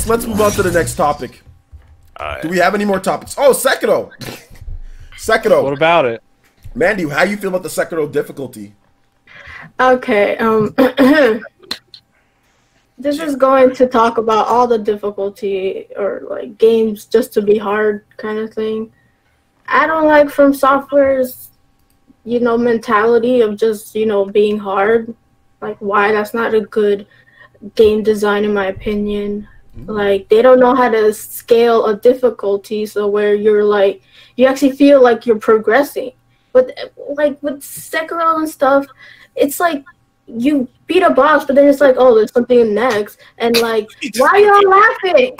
let's move on to the next topic. Do we have any more topics? Oh, Sekiro. Sekiro. What about it? Mandy, how you feel about the Sekiro difficulty? Okay, this is going to talk about all the difficulty or like games just to be hard kind of thing. I don't like From Software's, you know, mentality of just, you know, being hard. Like, why? That's not a good game design in my opinion. Like, they don't know how to scale a difficulty so where you're like, you actually feel like you're progressing. But like with Sekiro and stuff, it's like you beat a boss, but then it's like, oh, there's something next, and like, why y'all laughing?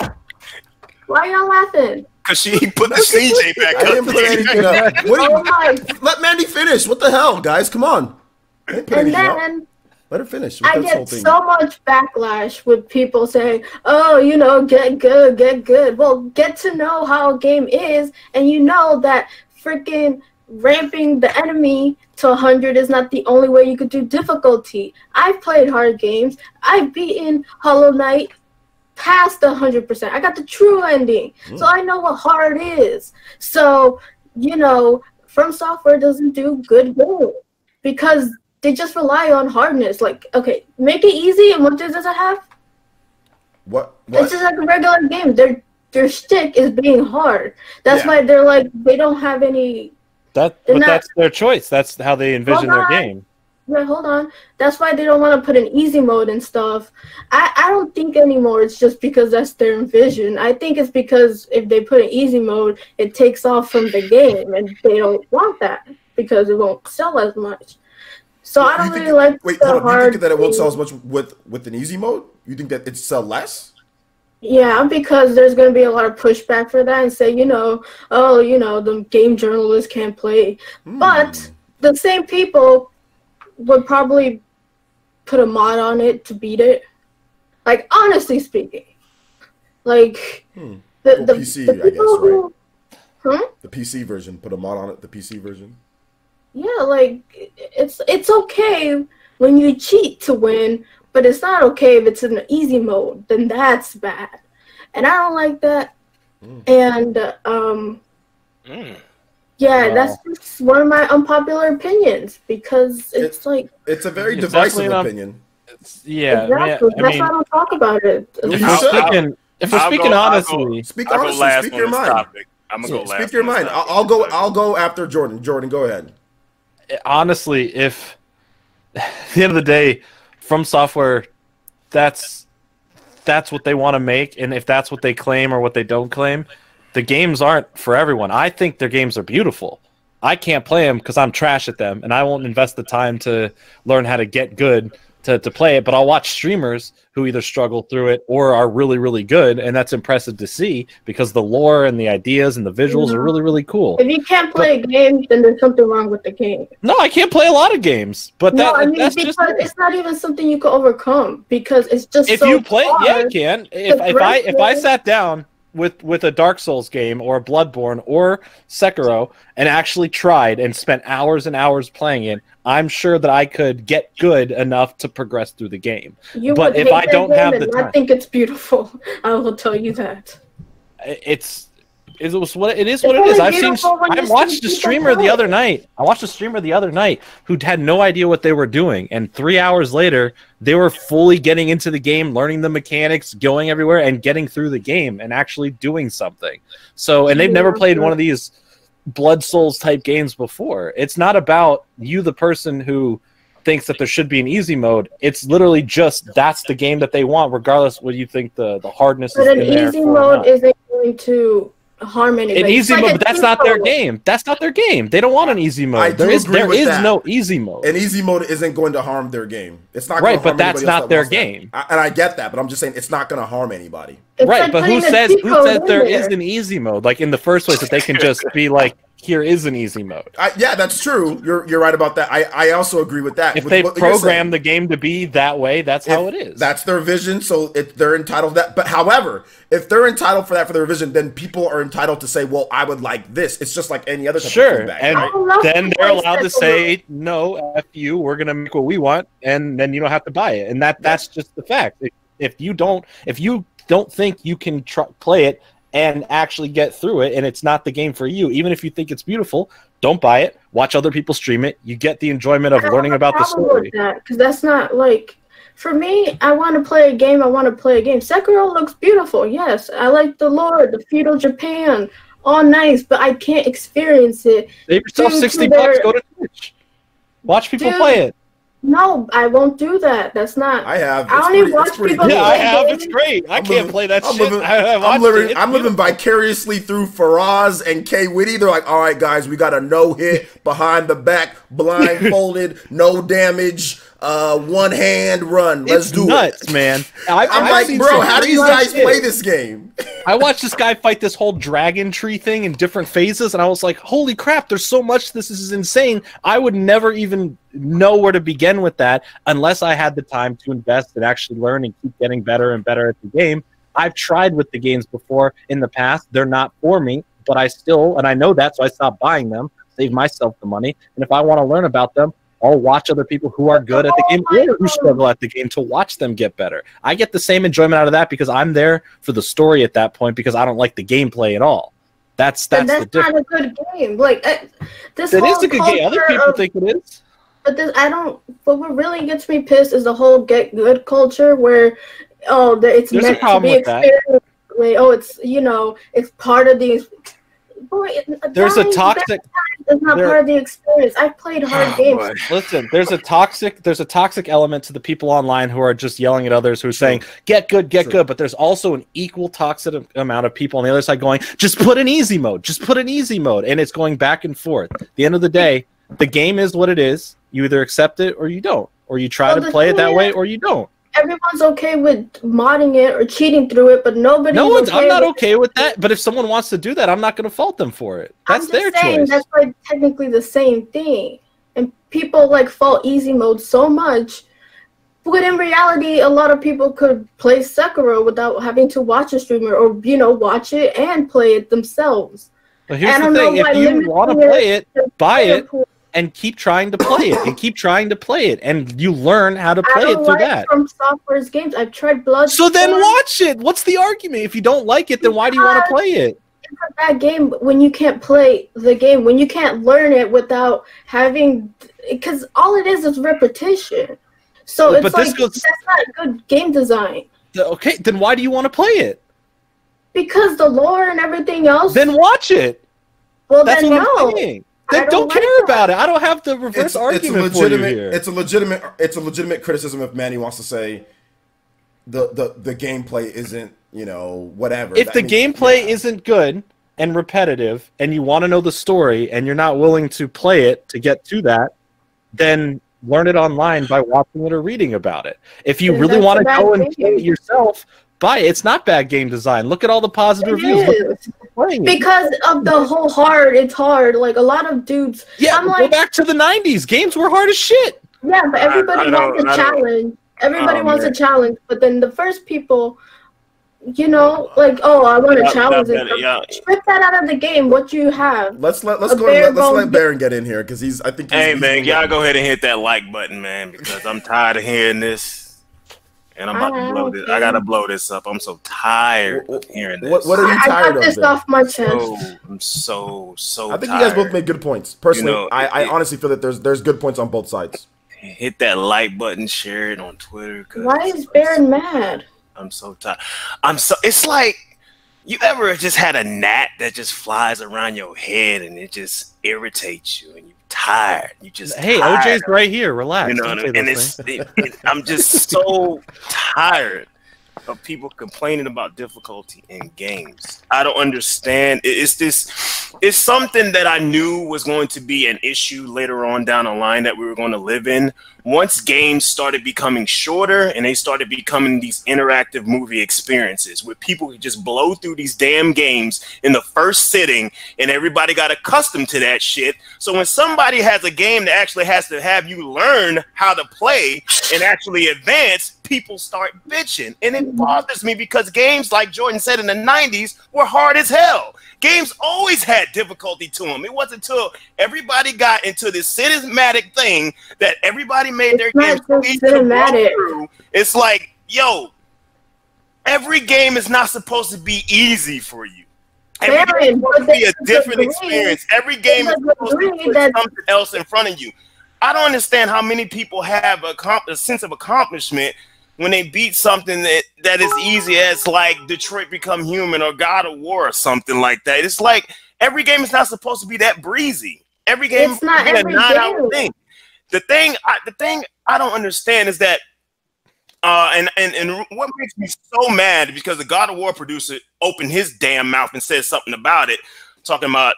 Why y'all laughing? Cause she put the CJ back up. I didn't put anything up. Let Mandy finish. What the hell, guys? Come on. And then let her finish. I get so much backlash with people saying, oh, you know, get good, get good. Well, get to know how a game is, and you know that freaking ramping the enemy to 100 is not the only way you could do difficulty. I've played hard games. I've beaten Hollow Knight past 100%. I got the true ending, so I know what hard is. So, you know, From Software doesn't do good games because they just rely on hardness. Like, okay, make it easy, and what does it have? What? It's just like a regular game. Their shtick is being hard. That's why they're like, they don't have any. But that's their choice. That's how they envision their game. Wait, hold on. That's why they don't want to put an easy mode and stuff. I don't think anymore it's just because that's their vision. I think it's because if they put an easy mode, it takes off from the game, and they don't want that because it won't sell as much. So I don't really like the hard. You think that it won't sell as much with an easy mode? You think that it sell less? Yeah, because there's going to be a lot of pushback for that and say, you know, oh, you know, the game journalists can't play. But the same people would probably put a mod on it to beat it. Like, honestly speaking. Like, the PC, the people I guess, right? The PC version. Put a mod on it, the PC version. Yeah, like, it's okay when you cheat to win, but it's not okay if it's in an easy mode. Then that's bad, and I don't like that. And yeah, that's just one of my unpopular opinions because it's like it's a very divisive opinion. Yeah, exactly. That's why I don't talk about it. If we're speaking honestly, speak honestly. Speak your mind. I'm gonna go last. Speak your mind. I'll go after Jordan. Jordan, go ahead. Honestly, if at the end of the day, From Software, that's what they want to make, and if that's what they claim or what they don't claim, the games aren't for everyone. I think their games are beautiful. I can't play them because I'm trash at them, and I won't invest the time to learn how to get good to play it, but I'll watch streamers who either struggle through it or are really, really good, and that's impressive to see because the lore and the ideas and the visuals are really, really cool. If you can't play a game, then there's something wrong with the game. No, I can't play a lot of games, but that's just it's not even something you can overcome because it's just if so you play, hard. yeah, you can. If I sat down with a Dark Souls game or a Bloodborne or Sekiro and actually tried and spent hours and hours playing it, I'm sure that I could get good enough to progress through the game. But if I don't have the time, I think it's beautiful. I will tell you that. It is what it is. I watched a streamer the other night. Who had no idea what they were doing, and 3 hours later, they were fully getting into the game, learning the mechanics, going everywhere, and getting through the game, and actually doing something. So, and they've never played one of these Blood Souls type games before. It's not about you, the person who thinks that there should be an easy mode. It's literally just that's the game that they want, regardless what you think the hardness is in there. But an easy mode isn't going to harm anybody. An easy mode, but that's not their game. That's not their game. They don't want an easy mode. There is no easy mode. An easy mode isn't going to harm their game. It's not right, but that's not their game. And I get that, but I'm just saying it's not going to harm anybody. Right, but who says there is an easy mode? Like in the first place, that they can just be like, here is an easy mode. Yeah, that's true. You're right about that. I also agree with that. If they program the game to be that way, that's how it is. That's their vision, so they're entitled to that. But however, if they're entitled for that for their vision, then people are entitled to say, well, I would like this. It's just like any other type of feedback. And right? Then they're allowed to say, no, F you, we're going to make what we want, and then you don't have to buy it. And that's just the fact. If you don't think you can play it and actually get through it, and it's not the game for you, even if you think it's beautiful, don't buy it. Watch other people stream it. You get the enjoyment of learning about the story. Because that's not like, for me, I want to play a game. Sekiro looks beautiful. Yes, I like the lore, the feudal Japan, all nice, but I can't experience it. Save yourself $60. Go to Twitch. Watch people play it. No, I won't do that. That's not. I have. I only watch people. Yeah, I have. It's great. I can't play that shit. I'm living vicariously through Faraz and K Witty. They're like, all right, guys, we got a no hit behind the back, blindfolded, no damage, one hand run. Let's do it, man. I'm like, bro, how do you guys play this game? I watched this guy fight this whole dragon tree thing in different phases, and I was like, holy crap, there's so much. This is insane. I would never even know where to begin with that unless I had the time to invest and actually learn and keep getting better and better at the game. I've tried with the games before in the past. They're not for me, but and I know that, so I stopped buying them, save myself the money. And if I want to learn about them, I'll watch other people who are good at the game or who struggle at the game to watch them get better. I get the same enjoyment out of that because I'm there for the story at that point because I don't like the gameplay at all. That's the difference. That's not a good game. Like this it is a good game. Other people think it is. But but what really gets me pissed is the whole get good culture where, it's There's meant to be experienced. It's, it's part of the. There's a toxic. It's not part of the experience. I've played hard games. Boy. Listen, there's a toxic element to the people online who are just yelling at others who are saying, get good, get good. But there's also an equal toxic amount of people on the other side going, just put an easy mode. Just put an easy mode. And it's going back and forth. At the end of the day, the game is what it is. You either accept it or you don't. Or you try to play it that way or you don't. Everyone's okay with modding it or cheating through it, but nobody's I'm not okay with that. But if someone wants to do that, I'm not going to fault them for it. That's their choice. That's like technically the same thing. And people like fault easy mode so much. But in reality, a lot of people could play Sekiro without having to watch a streamer or, watch it and play it themselves. But here's the thing. If you want to play it, buy it. And keep trying to play it, and keep trying to play it, and you learn how to play it through that. From Software's games, I've tried Blood. So then watch it. What's the argument? If you don't like it, then why do you want to play it? It's a bad game when you can't play the game, when you can't learn it without having, because all it is repetition. So it's that's not good game design. Okay, then why do you want to play it? Because the lore and everything else. Then watch it. Well, that's what I'm saying. Then don't care about it. I don't have the reverse argument for you here. It's a legitimate criticism if Manny wants to say the gameplay isn't, whatever. If the gameplay isn't good and repetitive and you want to know the story and you're not willing to play it to get to that, then learn it online by watching it or reading about it. If you really want to go and play it yourself, buy it. It's not bad game design. Look at all the positive reviews. Because of the whole it's hard. Like a lot of dudes. Yeah, go back to the 90s. Games were hard as shit. Yeah, but everybody wants a challenge. Everybody wants a challenge. But then the first people, like, I want a challenge. Strip that out of the game. What you have. Let's let Baron get in here because I think. Hey man, y'all go ahead and hit that like button, man, because I'm tired of hearing this. And I'm about to blow this. I gotta blow this up. I'm so tired of hearing this. What are you tired of? I got this off my chest. I'm so I think you guys both made good points. Personally, I honestly feel that there's good points on both sides. Hit that like button, share it on Twitter. Why is Baron mad? I'm so tired. It's like you ever just had a gnat that just flies around your head and it just irritates you and you tired. You just OJ's right here. Relax. And I'm just so tired of people complaining about difficulty in games. I don't understand. It's something that I knew was going to be an issue later on down the line that we were going to live in. Once games started becoming shorter and they started becoming these interactive movie experiences where people could just blow through these damn games in the first sitting and everybody got accustomed to that shit. So when somebody has a game that actually has to have you learn how to play and actually advance, people start bitching. And it bothers me because games, like Jordan said, in the 90s were hard as hell. Games always had difficulty to them. It wasn't until everybody got into this cinematic thing that everybody made their games so easy to walk through. It's like, yo, Every game is not supposed to be easy for you. Every game is supposed to be a different experience. Every game is supposed to put something else in front of you. I don't understand how many people have a sense of accomplishment when they beat something that is easy as like Detroit Become Human or God of War or something like that. It's like every game is not supposed to be that breezy. Every game is not a 9-hour thing. The thing I don't understand is that and what makes me so mad is because the God of War producer opened his damn mouth and said something about it, talking about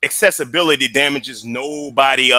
accessibility damages nobody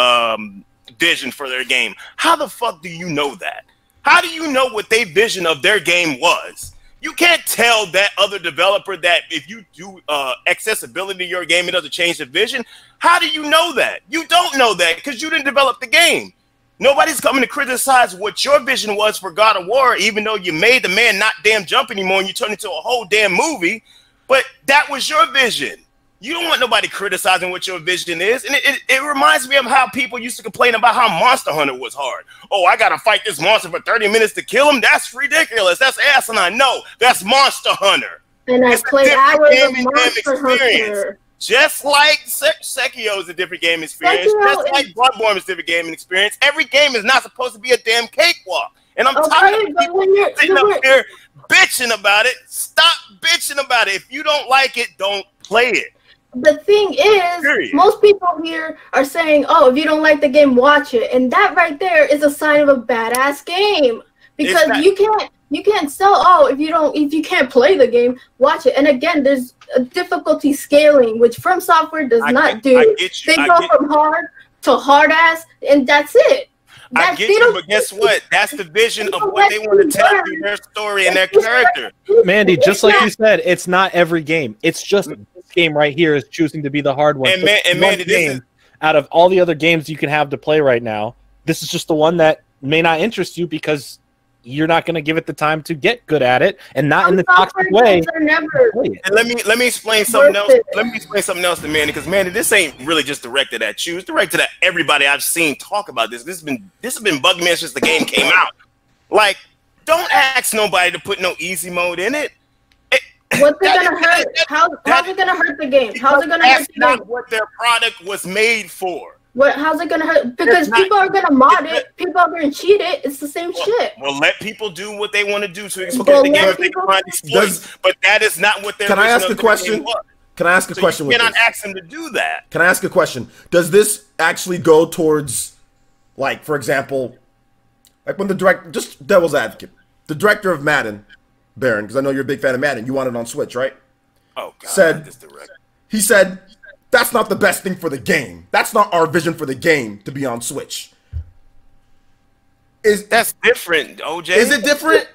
vision for their game. How the fuck do you know that? How do you know what their vision of their game was? You can't tell that other developer that if you do accessibility to your game, it doesn't change the vision. How do you know that? You don't know that because you didn't develop the game. Nobody's coming to criticize what your vision was for God of War, even though you made the man not damn jump anymore and you turned into a whole damn movie. But that was your vision. You don't want nobody criticizing what your vision is. And it reminds me of how people used to complain about how Monster Hunter was hard. Oh, I got to fight this monster for 30 minutes to kill him? That's ridiculous. That's asinine. No, that's Monster Hunter. And I played hours of Monster Hunter. Just like Sekiro is a different game experience. Just like Bloodborne is a different gaming experience. Every game is not supposed to be a damn cakewalk. And I'm tired of people sitting up here bitching about it. Stop bitching about it. If you don't like it, don't play it. The thing is, most people here are saying, oh, if you don't like the game, watch it. And that right there is a sign of a badass game. Because you can't sell, oh, if you can't play the game, watch it. And again, there's a difficulty scaling, which From Software does not do. They go from hard to hard ass, and that's it. I get you, but guess what? That's the vision of what they want to tell you, their story and their character. Mandy, just like you said, it's not every game. It's just this game right here is choosing to be the hard one. And Mandy, this is out of all the other games you can have to play right now, this is just the one that may not interest you because you're not going to give it the time to get good at it, and not in the toxic way. And let me explain something else. Let me explain something else to Mandy, because Mandy, this ain't really just directed at you. It's directed at everybody I've seen talk about this. This has been bugging me since the game came out. Like, don't ask nobody to put no easy mode in it. What's it gonna hurt? How's it gonna hurt the game? How's it gonna hurt the game? That's not what their product was made for. How's it gonna hurt? Because people are gonna mod it, people are gonna cheat it. It's the same shit. Well, let people do what they want to do to exploit the game if they can find exploits. But that is not what they're. Can I ask a question? Can I ask a question? You cannot ask them to do that. Can I ask a question? Does this actually go towards, like, for example, like when the director, just devil's advocate, the director of Madden, Baron, because I know you're a big fan of Madden, you want it on Switch, right? Oh God! He said, that's not the best thing for the game. That's not our vision for the game to be on Switch. That's different, OJ? Is it different?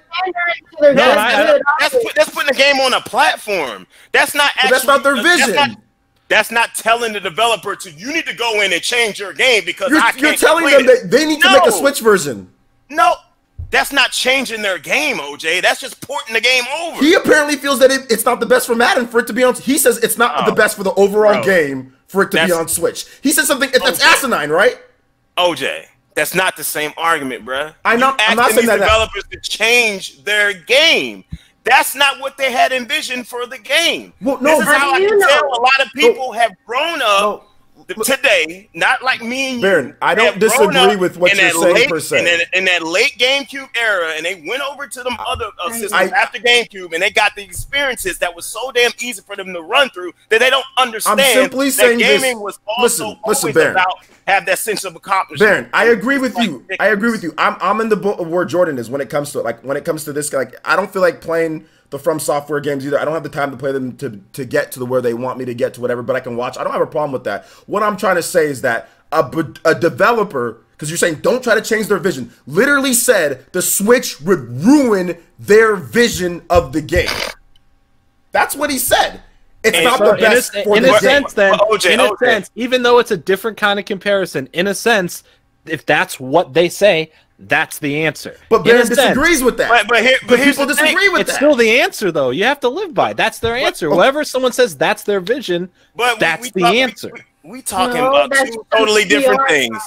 No, that's putting the game on a platform. That's not actually. That's not their vision. That's not telling the developer you need to go in and change your game because you're telling them that they need to make a Switch version. No. That's not changing their game, OJ. That's just porting the game over. He apparently feels that it's not the best for Madden for it to be on. He says it's not the best for the overall game for it to be on Switch. He says something that's asinine, right? OJ, that's not the same argument, bruh. I'm not saying that developers to change their game. That's not what they had envisioned for the game. Well, no, this is how I can tell a lot of people have grown up. Today, not like me and you. Baron, I don't disagree with what you're saying per se. In that late GameCube era, and they went over to them other systems after GameCube, and they got the experiences that was so damn easy for them to run through that they don't understand. I'm simply saying gaming was also always about have that sense of accomplishment. Baron, I agree with you. I agree with you. I'm in the boat of where Jordan is when it comes to it. Like when it comes to this, like I don't feel like playing the From Software games either. I don't have the time to play them to get to where they want me to get to, whatever, but I can watch. I don't have a problem with that. What I'm trying to say is that a developer, because you're saying don't try to change their vision, literally said the Switch would ruin their vision of the game. That's what he said. It's not the best for the game. In a sense, even though it's a different kind of comparison, in a sense, if that's what they say, that's the answer. But Baron disagrees with that. But people disagree with that. It's still the answer, though. You have to live by it. That's their answer. Whoever someone says that's their vision, that's the answer. We talking about two totally different things.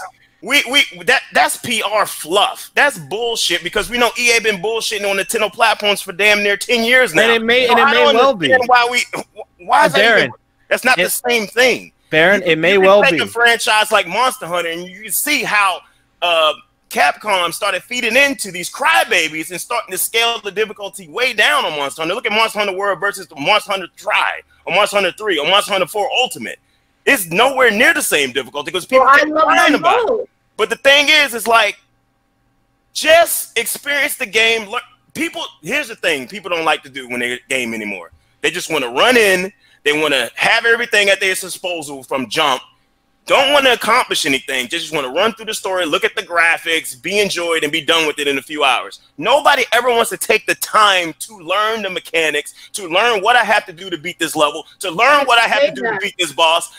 That's PR fluff. That's bullshit because we know EA been bullshitting on Nintendo platforms for damn near 10 years now. And it may well be. Why is that even, that's not the same thing. Baron, it may well be. Take a franchise like Monster Hunter and you can see how Capcom started feeding into these crybabies and starting to scale the difficulty way down on Monster Hunter. Look at Monster Hunter World versus the Monster Hunter Try, or Monster Hunter 3, or Monster Hunter 4 Ultimate. It's nowhere near the same difficulty because people keep crying about it. But the thing is, it's like, just experience the game. Here's the thing people don't like to do when they game anymore. They just want to run in. They want to have everything at their disposal from jump. Don't want to accomplish anything. Just want to run through the story, look at the graphics, be enjoyed, and be done with it in a few hours. Nobody ever wants to take the time to learn the mechanics, to learn what I have to do to beat this level, to learn what I have to do to beat this boss.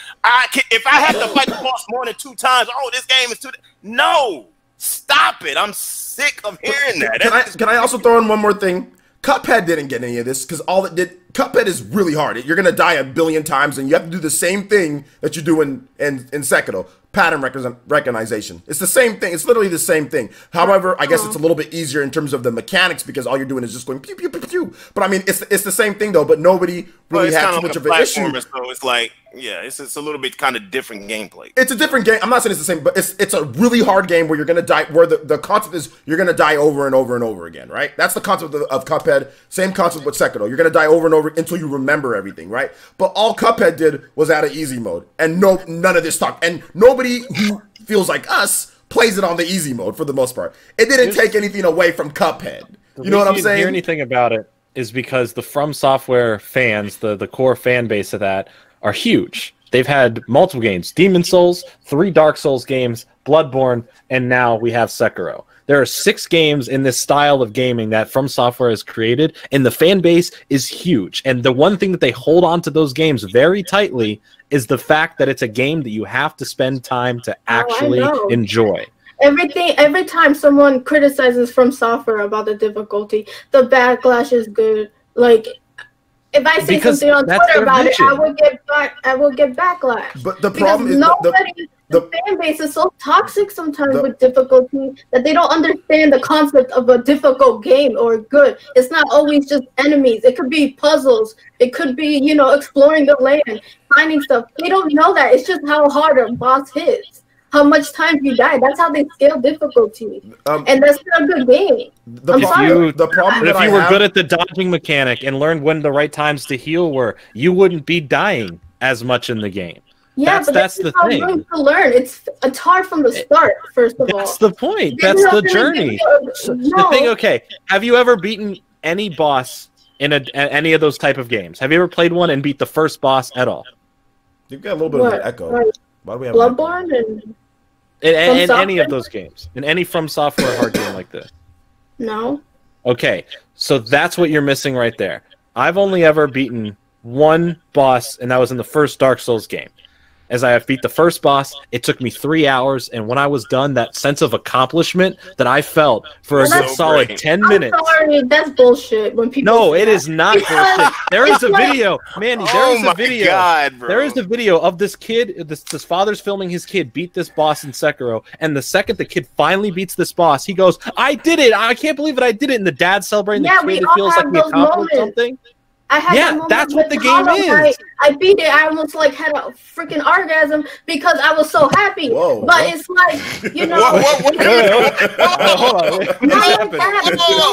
If I have to fight the boss more than 2 times, oh, this game is too... No! Stop it. I'm sick of hearing that. Can I also throw in one more thing? Cuphead didn't get any of this because all it did... Cuphead is really hard. You're going to die a billion times and you have to do the same thing that you do in Sekiro. Pattern recognition. It's the same thing. It's literally the same thing. However, I guess it's a little bit easier in terms of the mechanics because all you're doing is just going pew, pew, pew, pew. But I mean, it's the same thing though, but nobody really had too much of an issue. So it's like, yeah, it's a little bit kind of different gameplay. It's a different game. I'm not saying it's the same, but it's a really hard game where you're going to die, where the concept is you're going to die over and over and over again, right? That's the concept of Cuphead. Same concept with Sekiro. You're going to die over and over until you remember everything, right? But all Cuphead did was add an easy mode, and none of this stuff. And nobody who feels like us plays it on the easy mode for the most part. It didn't take anything away from Cuphead. You know what I'm saying? You didn't hear anything about it is because the From Software fans, the core fan base of that, are huge. They've had multiple games: Demon Souls, 3 Dark Souls games, Bloodborne, and now we have Sekiro. There are 6 games in this style of gaming that From Software has created, and the fan base is huge. And the one thing that they hold on to those games very tightly is the fact that it's a game that you have to spend time to actually enjoy. Every time someone criticizes From Software about the difficulty, the backlash is good. Like, if I say something on Twitter about it, I will get backlash. But the problem is the fan base is so toxic sometimes with difficulty that they don't understand the concept of a difficult game or good. It's not always just enemies. It could be puzzles. It could be, you know, exploring the land, finding stuff. They don't know that. It's just how hard a boss hits, how much time you die. That's how they scale difficulty. And that's not a good game. But if you were good at the dodging mechanic and learned when the right times to heal were, you wouldn't be dying as much in the game. Yeah, that's the thing. To learn, it's hard from the start. First of all, that's the point. That's the journey. The thing. Okay, have you ever beaten any boss in any of those type of games? Have you ever played one and beat the first boss at all? You've got a little bit of an echo. Why do we have Bloodborne and in any of those games, in any From Software hard game like this? No. Okay, so that's what you're missing right there. I've only ever beaten one boss, and that was in the first Dark Souls game. As I beat the first boss, it took me 3 hours, and when I was done, that sense of accomplishment that I felt for a good solid 10 minutes. I'm sorry, that's bullshit. When people no, it is not bullshit. There is a video, Mandy. There is a video. God, bro. There is a video of this kid. This father's filming his kid beat this boss in Sekiro, and the second the kid finally beats this boss, he goes, "I did it! I can't believe it! I did it!" And the dad celebrating the kid. It feels like we accomplished something. That's what the game is. I beat it. I almost like had a freaking orgasm because I was so happy. Whoa, but it's like, you know, hold on. You know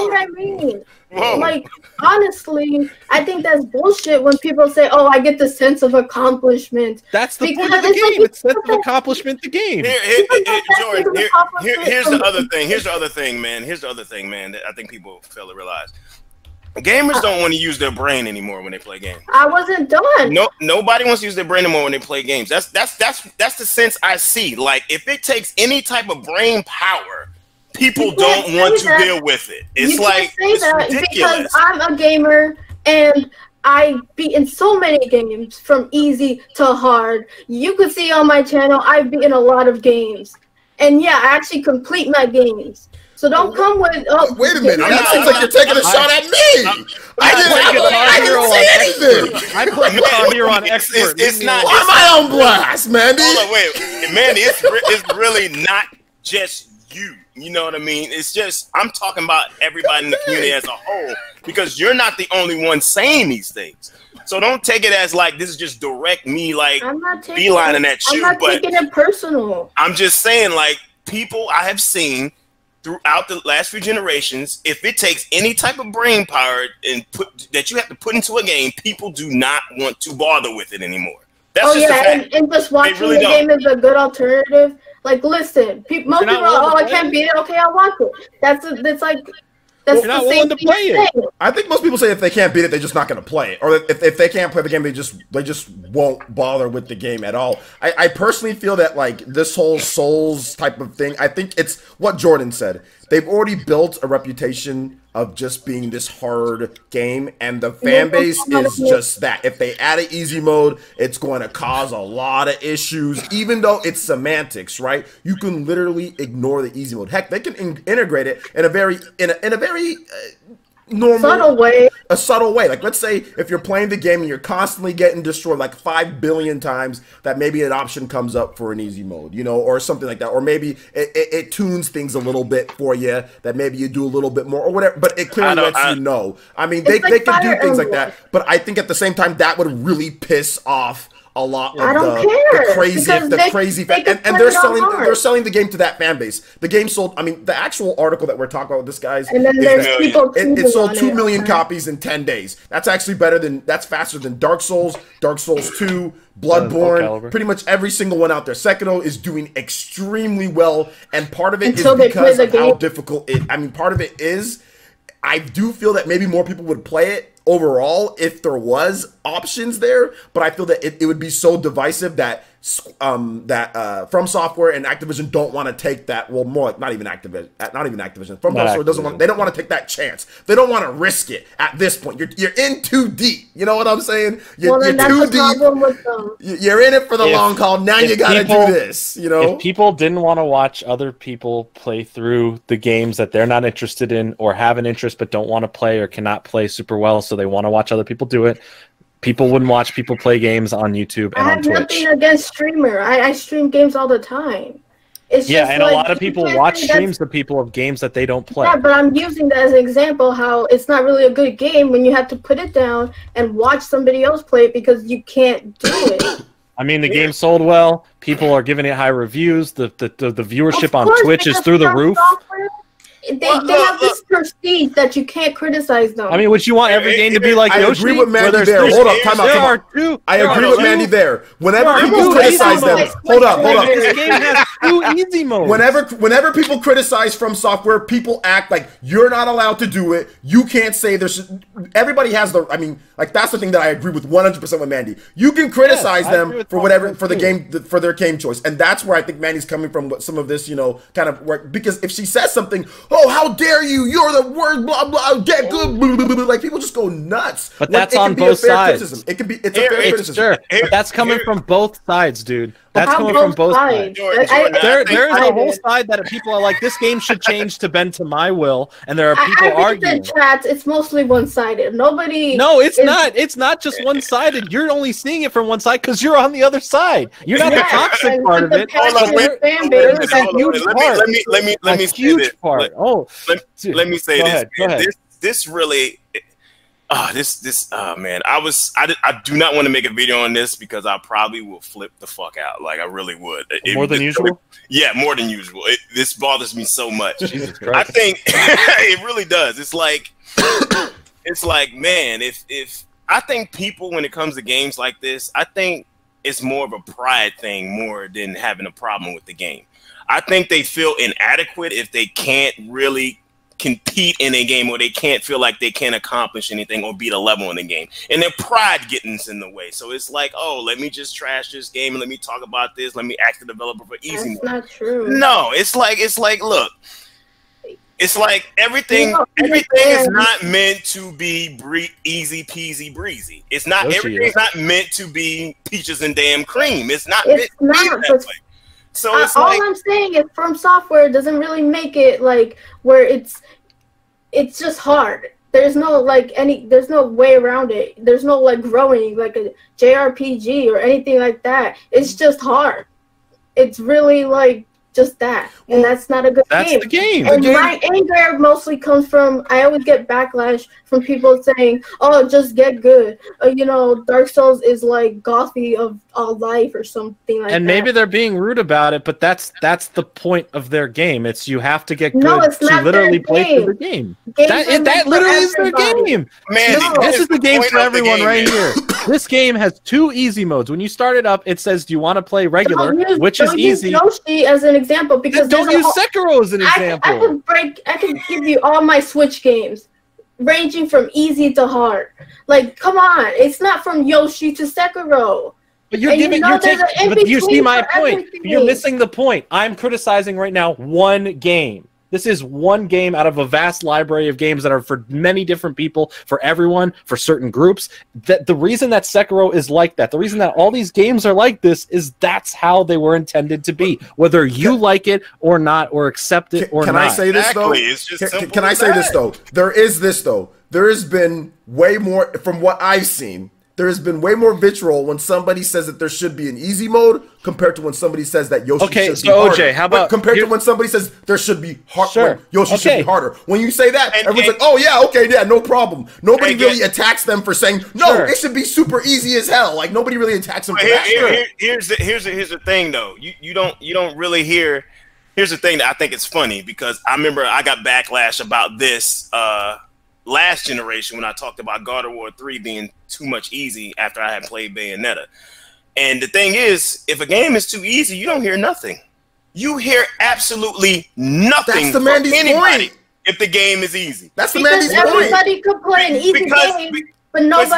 what I mean? Whoa. Like, honestly, I think that's bullshit when people say, "Oh, I get the sense of accomplishment." That's the point of the game. It's sense of accomplishment. The game. Jordan, here's the other thing. Here's the other thing, man. Here's the other thing, man. That I think people fail to realize. Gamers don't want to use their brain anymore when they play games. I wasn't done. Nobody wants to use their brain anymore when they play games. That's the sense I see. Like, if it takes any type of brain power, people don't want to deal with it. It's like it's ridiculous. Because I'm a gamer and I've beaten so many games from easy to hard. You could see on my channel I've beaten a lot of games, and yeah, I actually complete my games. So don't come with. Oh, wait a minute! That seems like you're taking a shot at me. I didn't say anything. I put Guitar Hero on expert. It's not. Why am I on blast, Mandy? Hold on, wait, Mandy. It's really not just you. You know what I mean? It's just, I'm talking about everybody in the community as a whole, because you're not the only one saying these things. So don't take it as like this is just direct me like beelining at you. I'm not taking it personal. I'm just saying, like, people I have seen throughout the last few generations, if it takes any type of brain power and that you have to put into a game, people do not want to bother with it anymore. That's just a fact. And just watching the game is a good alternative. Like, listen, most people are, oh, I can't beat it. Okay, I'll watch it. That's you're not willing to play it. I think most people say if they can't beat it, they're just not going to play it, or if they can't play the game, they just won't bother with the game at all. I personally feel that like this whole Souls type of thing, I think it's what Jordan said. They've already built a reputation of just being this hard game, and the fan base is just that. If they add an easy mode, it's going to cause a lot of issues, even though it's semantics, right? You can literally ignore the easy mode. Heck, they can integrate it in a very normal, a subtle way. Like, let's say if you're playing the game and you're constantly getting destroyed like 5 billion times, that maybe an option comes up for an easy mode, you know, or something like that. Or maybe it tunes things a little bit for you, that maybe you do a little bit more or whatever, but it clearly lets you know. I mean, they can do things like that, but I think at the same time that would really piss off a lot of the crazy and they're selling the game to that fan base. The game sold, I mean, the actual article that we're talking about with this guy's, and then there's people it sold 2 million copies in 10 days. That's actually that's faster than Dark Souls, Dark Souls 2, Bloodborne, pretty much every single one out there. Sekiro is doing extremely well, and part of it is because of how difficult I mean, part of it is, I do feel that maybe more people would play it overall if there was options there, but I feel that it would be so divisive that From Software and Activision don't want to take that. Well, more like not even Activision. From Software doesn't want. They don't want to take that chance. They don't want to risk it at this point. You're in too deep. You know what I'm saying? You're too deep. You're in it for the long haul. Now you got to do this. You know, if people didn't want to watch other people play through the games that they're not interested in, or have an interest but don't want to play or cannot play super well, so they want to watch other people do it. People wouldn't watch people play games on YouTube and on Twitch. I have nothing against streamer. I stream games all the time. It's just and like, a lot of people watch streams of people of games that they don't play. Yeah, but I'm using that as an example how it's not really a good game when you have to put it down and watch somebody else play it because you can't do it. I mean, the game sold well. People are giving it high reviews. The viewership on Twitch is through the roof. They have this prestige that you can't criticize them. I mean, would you want every game to be like Yoshi? I agree with Mandy there. Hold up, time out. I agree with Mandy there. Whenever people criticize them, hold up. This game has 2 easy modes. Whenever people criticize From Software, people act like you're not allowed to do it. You can't say there's. Everybody has the. I mean, like that's the thing that I agree with 100% with Mandy. You can criticize them for whatever for the game for their game choice, and that's where I think Mandy's coming from. With some of this, you know, kind of work, because if she says something. Oh, how dare you! You're the worst, blah blah. Get good, blah, blah, blah. Like people just go nuts. But that's on both sides. Criticism. It can be. It's a fair criticism. Sure, but that's coming from both sides, dude. That's coming from both sides. There is a whole side that people are like, this game should change to bend to my will, and there are people arguing. Chats, it's mostly one-sided. Nobody. No, it's not. It's not just one-sided. You're only seeing it from one side because you're on the other side. You're not the toxic part of it. Let me say this. Let me say this. This really. Man, I do not want to make a video on this because I probably will flip the fuck out. Like I really would. More than usual? Yeah, more than usual. This bothers me so much. Jesus Christ. I think it really does. It's like, man, if I think people, when it comes to games like this, I think it's more of a pride thing more than having a problem with the game. I think they feel inadequate if they can't really compete in a game, or they can't feel like they can't accomplish anything or beat a level in the game, and their pride gets in the way. So it's like, oh, let me just trash this game and let me talk about this. Let me ask the developer for easy mode. That's not true. No, it's like look, it's like everything is not meant to be easy peasy breezy. It's not everything's not meant to be peaches and damn cream. It's not. It's not. So it's all I'm saying is From Software doesn't really make it like where it's just hard. There's no there's no way around it. There's no like growing like a JRPG or anything like that. It's just hard. It's really like just that, and that's not a good That's game. the game. And my anger mostly comes from, I always get backlash from people saying, "Oh, just get good." You know, Dark Souls is like gothy of all life or something like that. And maybe they're being rude about it, but that's the point of their game. It's you have to get good to literally play through the game. That literally is their game. Man, this is the game for everyone right here. This game has 2 easy modes. When you start it up, it says, "Do you want to play regular?" Which is easy. Don't use Yoshi as an example because don't use Sekiro as an example. I can give you all my Switch games, ranging from easy to hard. Like, come on, it's not from Yoshi to Sekiro. But you're giving, but you see my point. You're missing the point. I'm criticizing right now one game. This is one game out of a vast library of games that are for many different people, for everyone, for certain groups. That the reason that Sekiro is like that, the reason that all these games are like this, is that's how they were intended to be. Whether you like it or not, or accept it or not. Can I say this though? Can I say this though? There is this though. There has been way more, from what I've seen, there has been way more vitriol when somebody says that there should be an easy mode compared to when somebody says that Yoshi should be harder. OJ, how about compared to when somebody says there should be Yoshi should be harder. When you say that, everyone's like, "Oh yeah, okay, yeah, no problem." Nobody really attacks them for saying no. It should be super easy as hell. Like nobody really attacks them for that. Here's the thing though. You don't really hear. Here's the thing that I think it's funny because I remember I got backlash about this last generation when I talked about God of War 3 being too much easy after I had played Bayonetta. And the thing is, if a game is too easy, you don't hear nothing. You hear absolutely nothing from anybody if the game is easy. That's the Mandy's point. Everybody could play an easy game, but not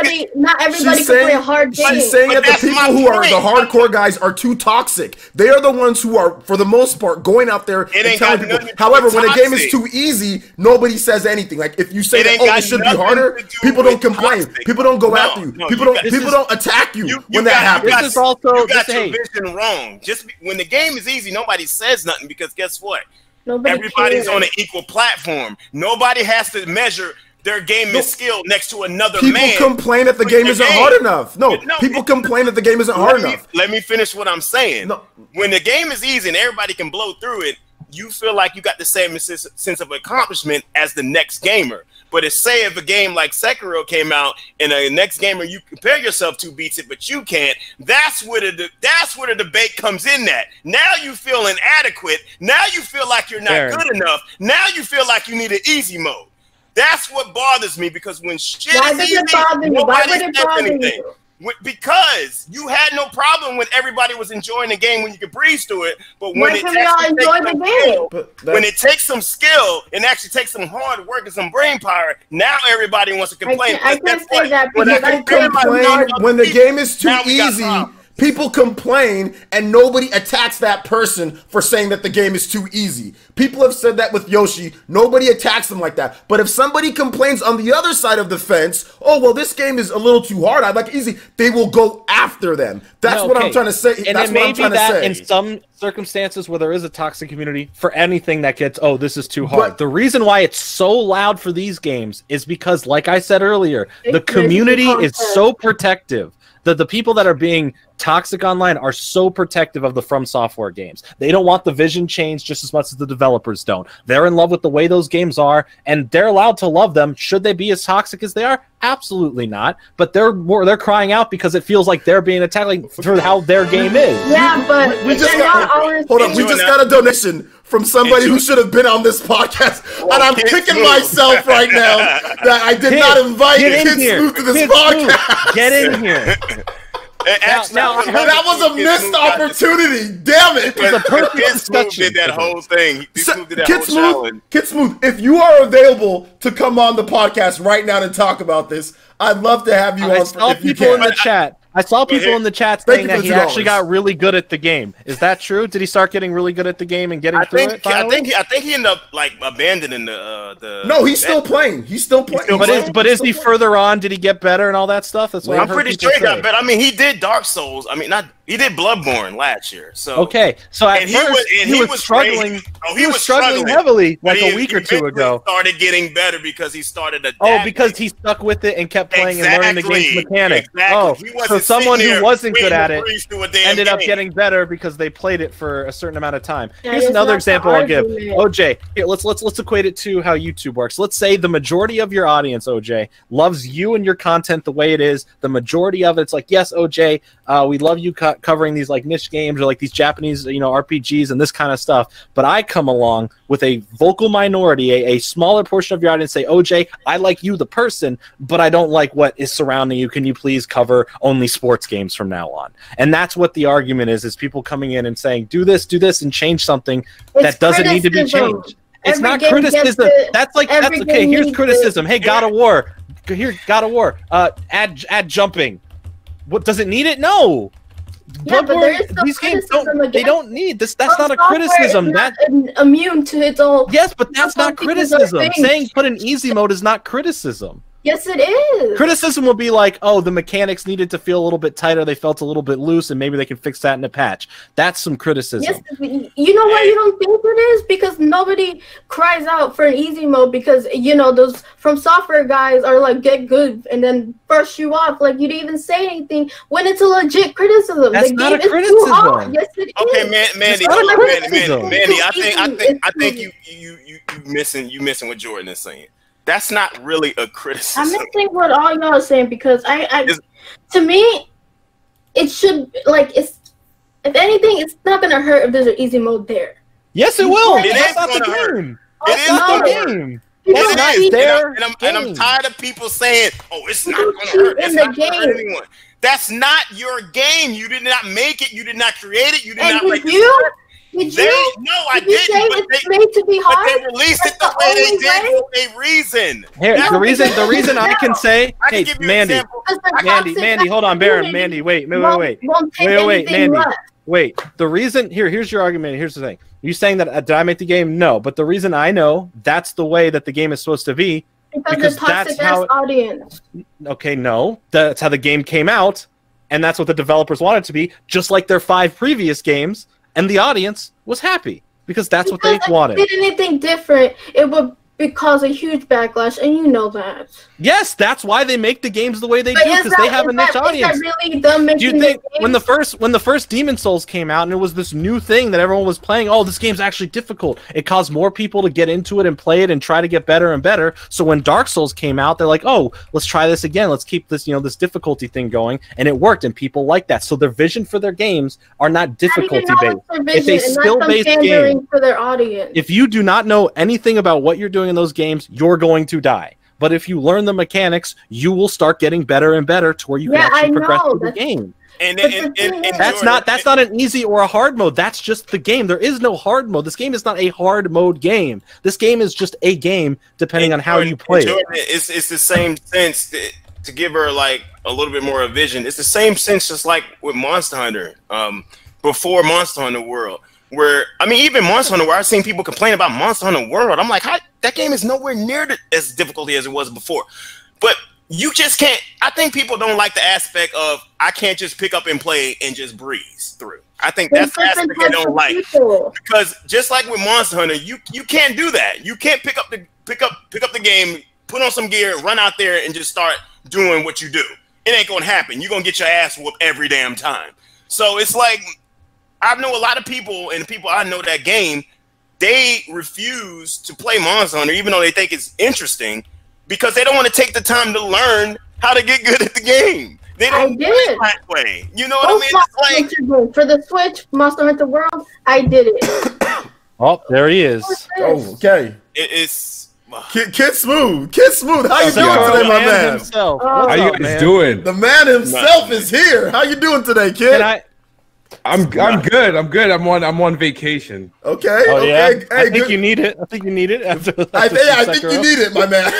everybody can play a hard game. She's saying that the people who are the hardcore guys are too toxic. They are the ones who are, for the most part, going out there and telling people. However, when a game is too easy, nobody says anything. Like if you say that, oh, it should be harder, people don't complain. People don't go after you. People don't attack you when that happens. This is also you got your vision wrong. Just when the game is easy, nobody says nothing because guess what? Everybody's on an equal platform. Nobody has to measure their game is skill next to another man. People complain that the game isn't hard enough. No, people complain that the game isn't hard enough. Let me finish what I'm saying. No. When the game is easy and everybody can blow through it, you feel like you got the same sense of accomplishment as the next gamer. But say if a game like Sekiro came out and the next gamer you compare yourself to beats it, but you can't, that's where the debate comes in at. Now you feel inadequate. Now you feel like you're not good enough. Now you feel like you need an easy mode. That's what bothers me because when shit is easy, nobody says anything. Because you had no problem when everybody was enjoying the game when you could breeze through it, but when it takes some skill and actually takes some hard work and some brain power, now everybody wants to complain. I can't say that because when the game is too easy. People complain and nobody attacks that person for saying that the game is too easy. People have said that with Yoshi. Nobody attacks them like that. But if somebody complains on the other side of the fence, oh, well, this game is a little too hard, I'd like it easy, they will go after them. That's what I'm trying to say. And that's what I'm trying to say. In some circumstances where there is a toxic community, for anything that gets, oh, this is too hard. The reason why it's so loud for these games is because, like I said earlier, the community is so protective. The people that are being toxic online are so protective of the From Software games. They don't want the vision changed just as much as the developers don't. They're in love with the way those games are, and they're allowed to love them. Should they be as toxic as they are? Absolutely not. But they're crying out because it feels like they're being attacked for how their game is. Yeah, but we just got a donation from somebody who should have been on this podcast, and I'm kicking myself right now that I did not invite Smoove to this podcast. Get in here. That was a missed opportunity. Damn it! It was a perfect discussion. Did that whole thing. Kid Smoove, if you are available to come on the podcast right now to talk about this, I'd love to have you on. I saw people in the chat. I saw people in the chat saying that he actually got really good at the game. Is that true? Did he start getting really good at the game and getting through it? I think he ended up like abandoning the. No, he's still playing. He's still playing. But is he further on? Did he get better and all that stuff? That's what I'm pretty sure he got better. I mean, he did Dark Souls. I mean, not He did Bloodborne last year. So okay, so at first he was struggling. He was struggling heavily like a week or two ago. Started getting better because he started adapting. Oh, because he stuck with it and kept playing and learning the game's mechanics. Exactly. Oh, so someone who wasn't good at it ended up getting better because they played it for a certain amount of time. Yeah, here's another example I'll give. argument. OJ, here let's equate it to how YouTube works. Let's say the majority of your audience, OJ, loves you and your content the way it is. The majority of it's like, yes, OJ, we love you covering these like niche games or like these Japanese, RPGs and this kind of stuff. But I come along with a vocal minority, a smaller portion of your audience say, OJ, I like you, the person, but I don't like what is surrounding you. Can you please cover only sports games from now on? And that's what the argument is people coming in and saying, do this, and change something that doesn't need to be changed. It's not criticism. That's okay. Here's criticism. Hey, God of War. Here, God of War. Add jumping. What does it need it? No. Yeah, but there is no these games criticism they don't need this. That's not a criticism. That's immune to its own. Yes, but that's not criticism. Saying put in easy mode is not criticism. Yes, it is. Criticism would be like, oh, the mechanics needed to feel a little bit tighter. They felt a little bit loose, and maybe they can fix that in a patch. That's some criticism. Yes, you know why you don't think it is? Because nobody cries out for an easy mode because, those From Software guys are like, get good, and then brush you off. Like, you didn't even say anything when it's a legit criticism. That's not a criticism. Yes, it is. Okay, Mandy, I think you missing what Jordan is saying. That's not really a criticism. I'm missing what all y'all are saying because to me, it should if anything, it's not gonna hurt if there's an easy mode there. Yes, it will. That's not the game. It is not the game. It is there. And I'm tired of people saying, "Oh, it's not gonna hurt." It's not gonna hurt anyone. That's not your game. You did not make it. You did not create it. You did not make it. Did you? No, I didn't. But it's made to be hard. But they released it the way they did for a reason. Here, the reason I can say, hey, Mandy, hold on, Baron, Mandy, wait, Mandy, wait. The reason here's your argument. Here's the thing. You saying that did I make the game? No, but the reason I know that's the way that the game is supposed to be because that's how audience. Okay, no, that's how the game came out, and that's what the developers wanted it to be. Just like their 5 previous games. And the audience was happy because that's what they wanted. If they did anything different, it would cause a huge backlash, and you know that. Yes, that's why they make the games the way they do, because they have a niche audience. Really them do you think when the first Demon Souls came out and it was this new thing that everyone was playing, oh, this game's actually difficult, it caused more people to get into it and play it and try to get better and better. So when Dark Souls came out, they're like, oh, let's try this again, let's keep this this difficulty thing going, and it worked, and people like that. So their vision for their games are not difficulty based. It's a skill based game for their audience. If you do not know anything about what you're doing in those games, you're going to die. But if you learn the mechanics, you will start getting better and better to where you can actually progress through the game. And that's not an easy or a hard mode. That's just the game. There is no hard mode. This game is not a hard mode game. This game is just a game, depending on how you play it. It's the same sense to give her like a little bit more of a vision. It's the same sense, just like with Monster Hunter, before Monster Hunter World. Where, I mean, even Monster Hunter, where I've seen people complain about Monster Hunter World, I'm like, that game is nowhere near as difficult as it was before. But you just can't, I think people don't like the aspect of, I can't just pick up and play and just breeze through. I think that's the aspect they don't like. Because just like with Monster Hunter, you can't do that. You can't pick up the game, put on some gear, run out there and just start doing what you do. It ain't gonna happen. You're gonna get your ass whooped every damn time. So it's like, I know a lot of people, and the people I know that game, they refuse to play Monster Hunter, even though they think it's interesting, because they don't want to take the time to learn how to get good at the game. They don't play that way. You know what I mean? It's like, for the Switch, Monster Hunter World, I did it. Oh, there he is. Oh, okay. It's Kid Smoove. How you doing today, my man? How you guys doing? The man himself is here. How you doing today, kid? I'm good. I'm on vacation. Okay. Oh, okay. Yeah? Hey, I think you need it. I think you need it. I think you need it, my man.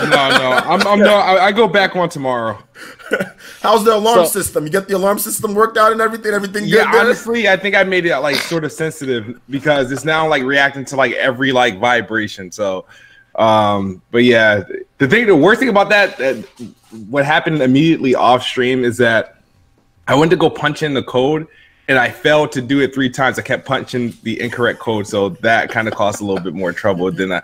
No. I go back on tomorrow. How's the alarm system? You get the alarm system worked out and everything? Everything good? Yeah, honestly, I think I made it like sort of sensitive because it's now like reacting to like every like vibration. So, but yeah, the worst thing about that what happened immediately off stream is that I went to go punch in the code, and I failed to do it 3 times. I kept punching the incorrect code, so that kind of caused a little bit more trouble than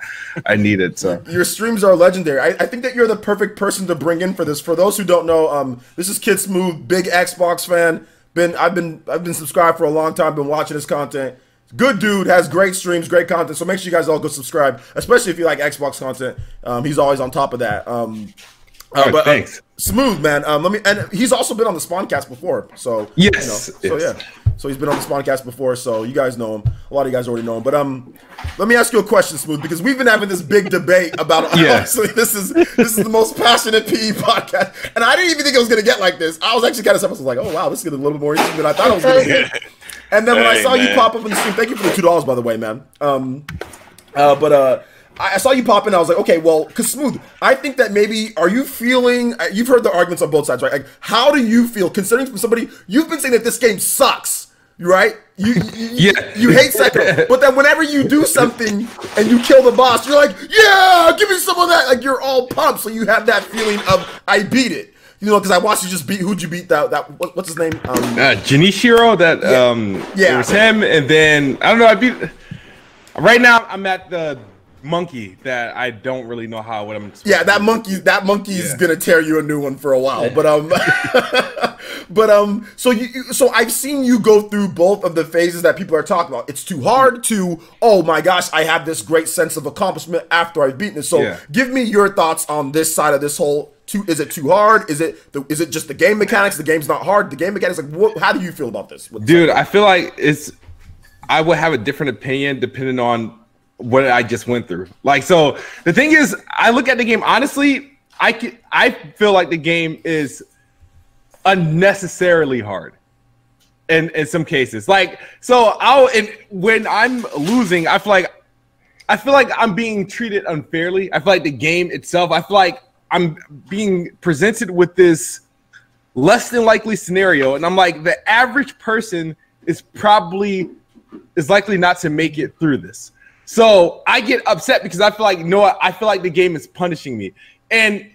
I needed. So your streams are legendary. I think that you're the perfect person to bring in for this. For those who don't know, this is Kid Smoove, big Xbox fan. I've been subscribed for a long time. Been watching his content. Good dude, has great streams, great content. So make sure you guys all go subscribe, especially if you like Xbox content. He's always on top of that. But thanks. Smooth, man. And he's also been on the Spawncast before. So yes, so yeah. So he's been on the Spawncast before, so you guys know him. A lot of you guys already know him. But let me ask you a question, Smooth, because we've been having this big debate about honestly, this is the most passionate PE podcast. And I didn't even think it was gonna get like this. I was actually kind of surprised. I was like, oh wow, this is getting a little bit more interesting than I thought it was gonna get. And then when I saw you pop up in the stream, thank you for the $2, by the way, man. I saw you pop in, I was like, okay, well, because Smooth, I think that maybe, are you feeling, you've heard the arguments on both sides, right? Like, how do you feel, considering from somebody, you've been saying that this game sucks, right? You hate Sekiro, but then whenever you do something and you kill the boss, you're like, yeah, give me some of that, like, you're all pumped, so you have that feeling of, I beat it. You know, because I watched you just beat, who'd you beat, what's his name? Jinichiro, it was him, and then, I don't know, I beat, right now, I'm at the monkey that I don't really know what I'm supposed to do. That monkey's gonna tear you a new one for a while. But so I've seen you go through both of the phases that people are talking about. It's too hard to, oh my gosh, I have this great sense of accomplishment after I've beaten it. So give me your thoughts on this side of this whole is it too hard? Is it just the game mechanics? The game's not hard. The game mechanics, like how do you feel about this? Dude, I feel like I would have a different opinion depending on what I just went through. Like, so the thing is, I look at the game, honestly, I feel like the game is unnecessarily hard in some cases. Like, so when I'm losing, I feel like I'm being treated unfairly. I feel like the game itself, I feel like I'm being presented with this less than likely scenario, and I'm like, the average person is likely not to make it through this. So I get upset because I feel like, I feel like the game is punishing me. And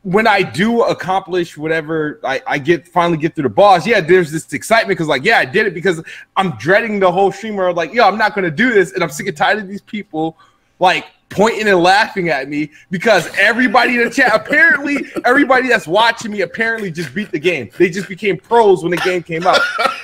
when I do accomplish whatever, I finally get through the boss, there's this excitement because, like, I did it, because I'm dreading the whole stream where, like, I'm not going to do this, and I'm sick and tired of these people, like, pointing and laughing at me because everybody in the chat, apparently everybody that's watching me apparently just beat the game. They just became pros when the game came out.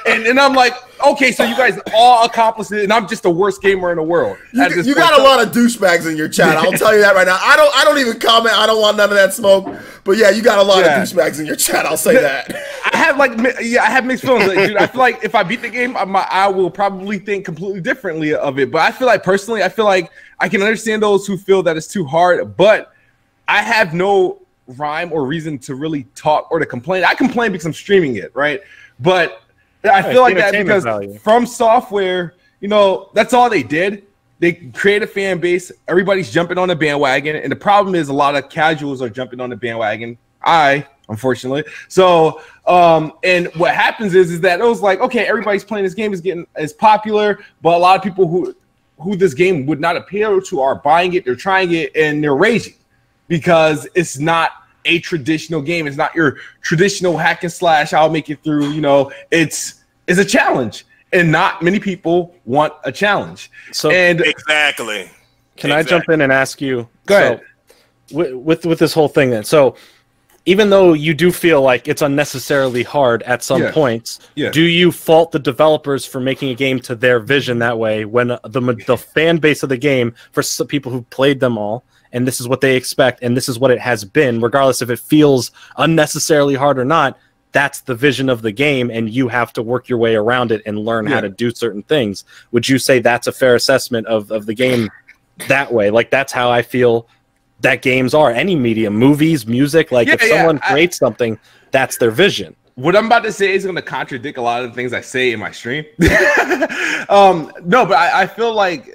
And I'm like, okay, so you guys all accomplished it, and I'm just the worst gamer in the world. You got a lot of douchebaggs in your chat. I'll tell you that right now. I don't even comment. I don't want none of that smoke. But yeah, you got a lot of douchebags in your chat. I'll say that. I have mixed feelings. Like, dude, I feel like if I beat the game, I will probably think completely differently of it. But I feel like personally, I can understand those who feel that it's too hard, but I have no rhyme or reason to really talk or to complain. I complain because I'm streaming it, right? But I feel like that because From Software, that's all they did. They create a fan base. Everybody's jumping on the bandwagon, and the problem is a lot of casuals are jumping on the bandwagon. Unfortunately. So, and what happens is that it was like, okay, everybody's playing this game, is popular, but a lot of people who this game would not appeal to are buying it, they're trying it, and they're raging because it's not a traditional game. It's not your traditional hack and slash, I'll make it through, it's a challenge, and not many people want a challenge. So exactly. Can I jump in and ask you? Go ahead. With this whole thing then. So even though you do feel like it's unnecessarily hard at some points, do you fault the developers for making a game to their vision that way when the fan base of the game, for some people who played them all, and this is what they expect, and this is what it has been, regardless if it feels unnecessarily hard or not, that's the vision of the game, and you have to work your way around it and learn how to do certain things. Would you say that's a fair assessment of the game that way? Like, that's how I feel that games are, any medium, movies, music. Like, if someone creates something, that's their vision. What I'm about to say is going to contradict a lot of the things I say in my stream. No, but I feel like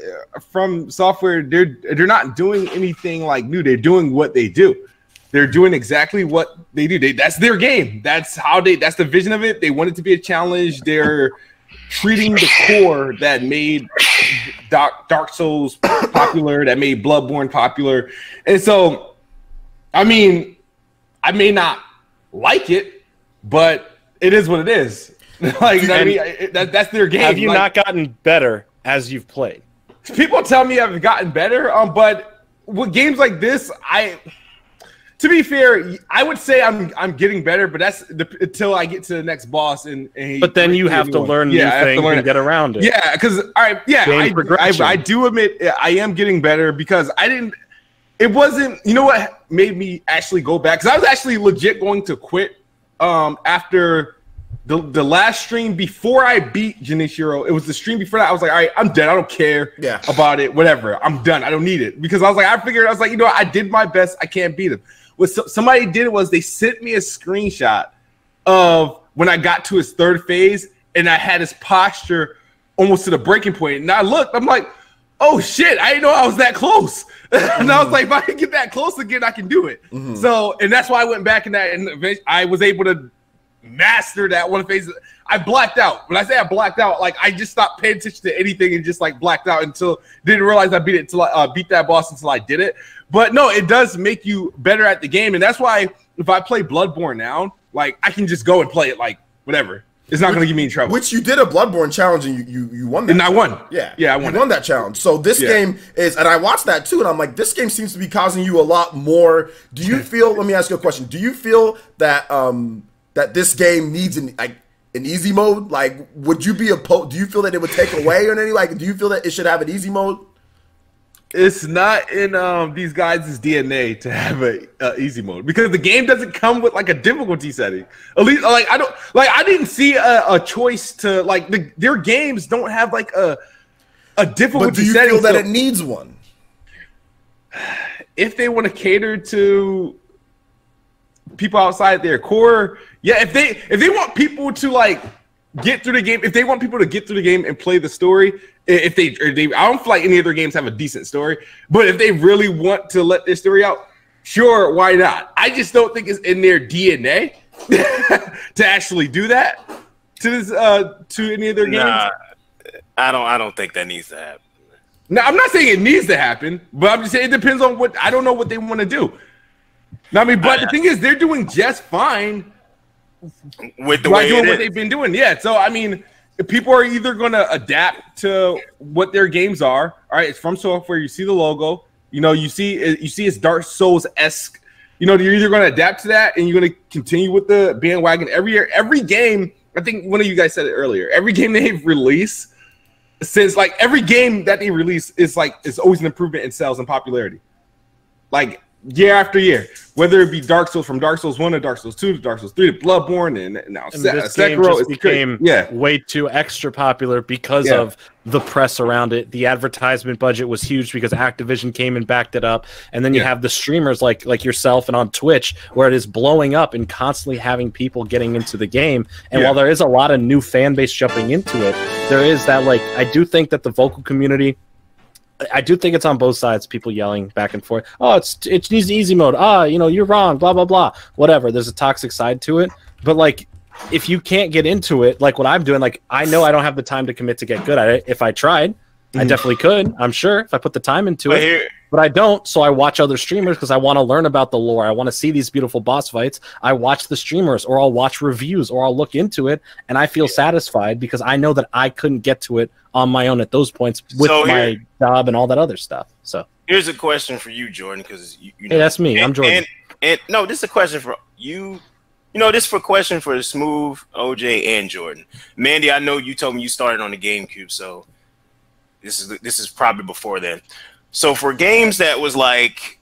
From Software, they're not doing anything like new. They're doing what they do. They're doing exactly what they do. That's their game. That's the vision of it. They want it to be a challenge. They're treating the core that made Dark Souls popular, that made Bloodborne popular. And so, I mean, I may not like it, but it is what it is. Like, you know what I mean? That's their game. Have you not gotten better as you've played? People tell me I've gotten better, but with games like this, to be fair, I would say I'm getting better, but that's until I get to the next boss. But then you have to learn new things and get around it. Yeah, because I do admit I am getting better because it wasn't, you know what made me actually go back? Because I was actually legit going to quit after the last stream before I beat Junichiro. It was the stream before that. I was like, all right, I'm done. I don't care about it. Whatever. I'm done. I don't need it. Because I was like, I was like, you know what? I did my best. I can't beat him. What somebody did was they sent me a screenshot of when I got to his third phase and I had his posture almost to the breaking point. And I looked, I'm like, oh shit, I didn't know I was that close. And I was like, if I can get that close again, I can do it. So, and that's why I went back in that, and I was able to master that one phase. I blacked out. When I say I blacked out, like I just stopped paying attention to anything and just like blacked out until didn't realize I beat it until I beat that boss until I did it. But no, it does make you better at the game, and that's why if I play Bloodborne now, like I can just go and play it like whatever. It's not going to get me in trouble. Which you did a Bloodborne challenge and you won that. And I won. Yeah. Yeah, I won. You won that challenge. So this game is, and I watched that too, and I'm like, this game seems to be causing you a lot more. Do you feel, let me ask you a question. Do you feel that that this game needs an easy mode? Like, would you be opposed? Do you feel that it would take away or anything? Like, do you feel that it should have an easy mode? It's not in these guys' DNA to have a easy mode because the game doesn't come with like a difficulty setting. At least, like I didn't see a choice to like their games don't have like a difficulty setting. But do you feel that it needs one? If they want to cater to people outside their core, yeah. If they want people to like get through the game, if they want people to get through the game and play the story. If they, I don't feel like any of their games have a decent story, but if they really want to let their story out, sure, why not? I just don't think it's in their DNA to actually do that to this to any of their games. I don't think that needs to happen. No, I'm not saying it needs to happen, but I'm just saying it depends on what I don't know what they want to do. I mean, but the thing is, they're doing just fine with the way doing what they've been doing. Yeah, so I mean. People are either going to adapt to what their games are. All right, it's from software. You see the logo. You know, you see it's Dark Souls-esque. You know, you're either going to adapt to that and you're going to continue with the bandwagon every year. Every game, I think one of you guys said it earlier. Every game they've released since like every game that they release is like it's always an improvement in sales and popularity. Like year after year, whether it be Dark Souls from Dark Souls 1 to Dark Souls 2 to Dark Souls 3 to Bloodborne and now this game just became way too extra popular because of the press around it. The advertisement budget was huge because Activision came and backed it up, and then you have the streamers like yourself and on Twitch where it is blowing up and constantly having people getting into the game. And while there is a lot of new fan base jumping into it, there is that like I do think that the vocal community. I do think it's on both sides, people yelling back and forth. Oh, it needs easy mode. You know, you're wrong, blah, blah, blah. Whatever. There's a toxic side to it. But, like, if you can't get into it, like what I'm doing, like, I know I don't have the time to commit to get good at it. If I tried, I definitely could, I'm sure, if I put the time into it. But I don't, so I watch other streamers because I want to learn about the lore. I want to see these beautiful boss fights. I watch the streamers, or I'll watch reviews, or I'll look into it, and I feel satisfied because I know that I couldn't get to it on my own at those points with my job and all that other stuff. So here's a question for you, Jordan, because you know, hey, that's me. I'm Jordan. And no, this is a question for you. You know, this is a question for Smoove, OJ, and Jordan. Mandy, I know you told me you started on the GameCube, so this is probably before then. So for games that was like,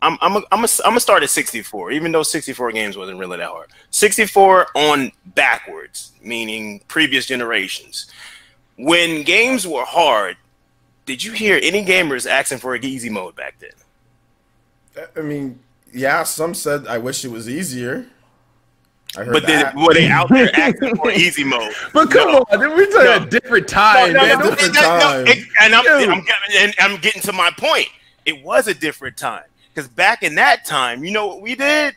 I'm gonna start at 64, even though 64 games wasn't really that hard. 64 on backwards, meaning previous generations. When games were hard, did you hear any gamers asking for an easy mode back then? I mean, yeah, some said I wish it was easier. I heard but were they out there asking for easy mode? But come on, we're talking a different time, man. I'm getting to my point. It was a different time because back in that time, you know what we did?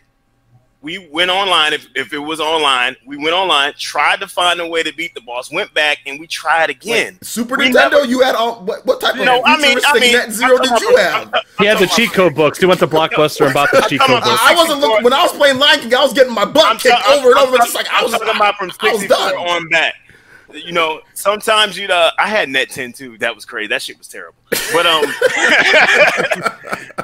We went online. If it was online, we went online, tried to find a way to beat the boss, went back, and we tried again. Wait, Super Nintendo, you had all what type of futuristic Net Zero did you have? He had the cheat code books. He went to Blockbuster and bought the cheat code books. I wasn't looking when I was playing Lion King. I was getting my butt kicked over and over. Just like I was talking about from 64 on back. You know, sometimes I had Net 10 too. That was crazy. That shit was terrible. But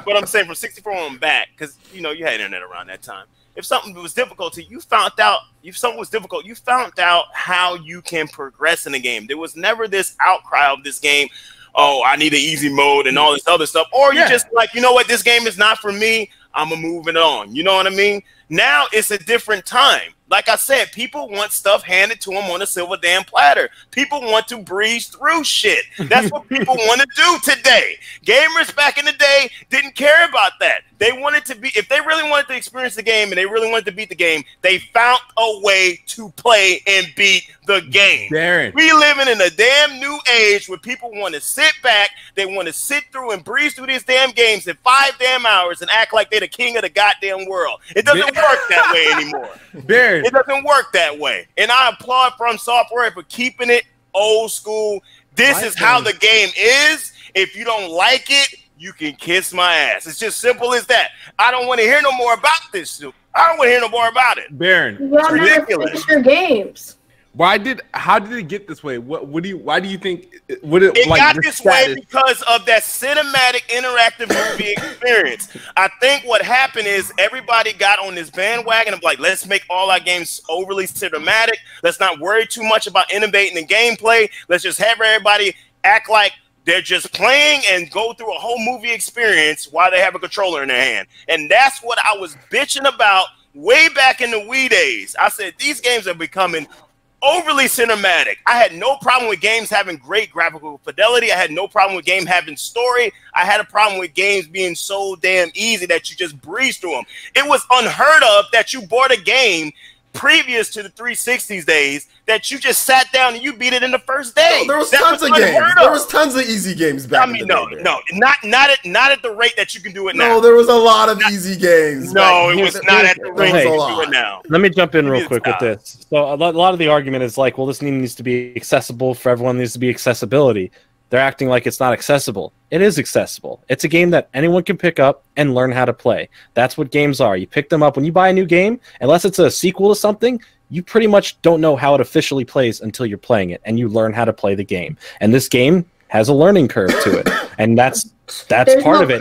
but I'm saying from 64 on back, because you know you had internet around that time. If something was difficult, you found out. If something was difficult, you found out how you can progress in the game. There was never this outcry of this game. Oh, I need an easy mode and all this other stuff. Or you just like, you know what, this game is not for me. I'm gonna move it on. You know what I mean? Now it's a different time. Like I said, people want stuff handed to them on a silver damn platter. People want to breeze through shit. That's what people want to do today. Gamers back in the day didn't care about that. They wanted to be, if they really wanted to experience the game and they really wanted to beat the game, they found a way to play and beat the game. Darren. We living in a damn new age where people want to sit back, they want to sit through and breeze through these damn games in 5 damn hours and act like they're the king of the goddamn world. It doesn't work that way anymore. Darren. It doesn't work that way. And I applaud From Software for keeping it old school. This is how the game is. If you don't like it, you can kiss my ass. It's just simple as that. I don't want to hear no more about this. I don't want to hear no more about it. Baron, it's ridiculous. Your games. How did it get this way? Why do you think it got this way because of that cinematic interactive movie experience. I think what happened is everybody got on this bandwagon of like, let's make all our games overly cinematic. Let's not worry too much about innovating the gameplay. Let's just have everybody act like they're just playing and go through a whole movie experience while they have a controller in their hand. And that's what I was bitching about way back in the Wii days. I said, these games are becoming overly cinematic. I had no problem with games having great graphical fidelity. I had no problem with game having story. I had a problem with games being so damn easy that you just breeze through them. It was unheard of that you bought a game previous to the 360s days that you just sat down and you beat it in the first day. No, there was tons of games. There was tons of easy games back in the day. Not at the rate that you can do it now. No, there was a lot of easy games. No, it was not at the rate you can do it now. Let me jump in real quick with this. So a lot of the argument is like, well, this needs to be accessible for everyone. Needs to be accessibility. They're acting like it's not accessible. It is accessible. It's a game that anyone can pick up and learn how to play. That's what games are. You pick them up when you buy a new game, unless it's a sequel to something, you pretty much don't know how it officially plays until you're playing it, and you learn how to play the game. And this game has a learning curve to it, and that's part of it.